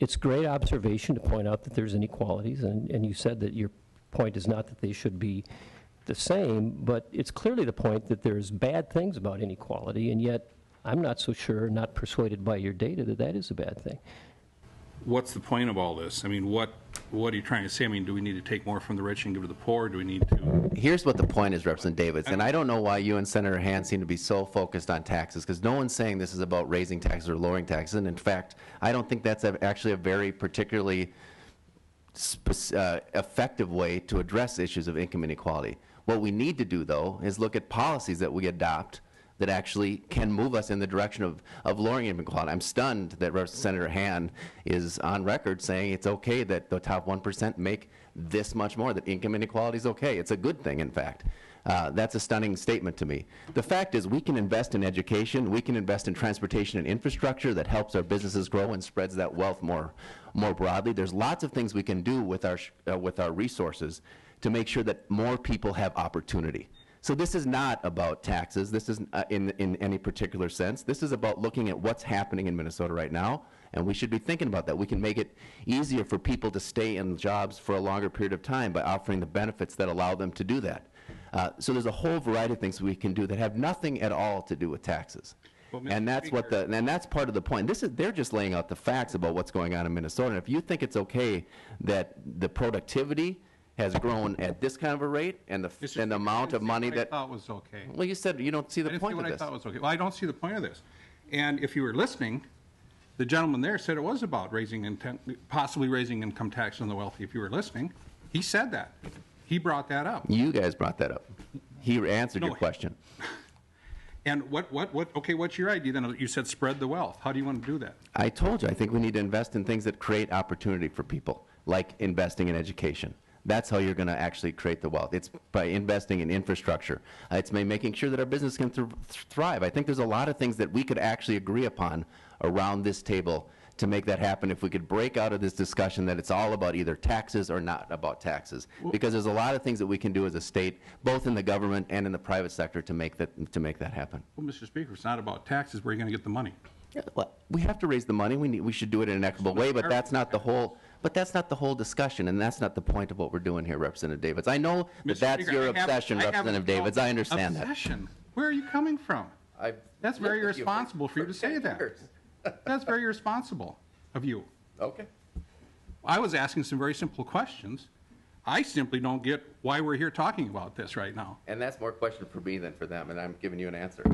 it's great observation to point out that there's inequalities, and you said that your point is not that they should be the same, but it's clearly the point that there's bad things about inequality, and yet I'm not so sure, not persuaded by your data, that that is a bad thing. What's the point of all this? I mean, what are you trying to say? I mean, do we need to take more from the rich and give to the poor? Do we need to? Here's what the point is, Representative Davids, and I don't know why you and Senator Hann seem to be so focused on taxes, because no one's saying this is about raising taxes or lowering taxes, and in fact, I don't think that's actually a very particularly effective way to address issues of income inequality. What we need to do, though, is look at policies that we adopt that actually can move us in the direction of lowering income inequality. I'm stunned that Senator Hann is on record saying it's okay that the top 1% make this much more, that income inequality is okay. It's a good thing, in fact. That's a stunning statement to me. The fact is we can invest in education, we can invest in transportation and infrastructure that helps our businesses grow and spreads that wealth more broadly. There's lots of things we can do with our resources to make sure that more people have opportunity. So this is not about taxes. This isn't in any particular sense. This is about looking at what's happening in Minnesota right now, and we should be thinking about that. We can make it easier for people to stay in jobs for a longer period of time by offering the benefits that allow them to do that. So there's a whole variety of things we can do that have nothing at all to do with taxes. Well, and that's Speaker, and that's part of the point. They're just laying out the facts about what's going on in Minnesota. And if you think it's okay that the productivity has grown at this kind of a rate, and the amount of money that I thought was okay. Well, you said you don't see the point of this. I thought was okay. Well, I don't see the point of this. And if you were listening, the gentleman there said it was about possibly raising income tax on the wealthy. If you were listening, he said that. He brought that up. You guys brought that up. He answered your question. And okay, what's your idea then? You said spread the wealth. How do you want to do that? I told you, I think we need to invest in things that create opportunity for people, like investing in education. That's how you're going to actually create the wealth. It's by investing in infrastructure. It's by making sure that our business can thrive. I think there's a lot of things that we could actually agree upon around this table to make that happen if we could break out of this discussion that it's all about either taxes or not about taxes. Because there's a lot of things that we can do as a state, both in the government and in the private sector, to make that happen. Well, Mr. Speaker, it's not about taxes. Where are you going to get the money? Yeah, well, we have to raise the money. We should do it in an equitable way, but that's not the whole. But that's not the whole discussion, and that's not the point of what we're doing here, Representative Davids. I know that that's your obsession, Representative Davids. I understand that. Obsession? Where are you coming from? That's very irresponsible for you to say that. That's very irresponsible of you. Okay. I was asking some very simple questions. I simply don't get why we're here talking about this right now. And that's more a question for me than for them, and I'm giving you an answer.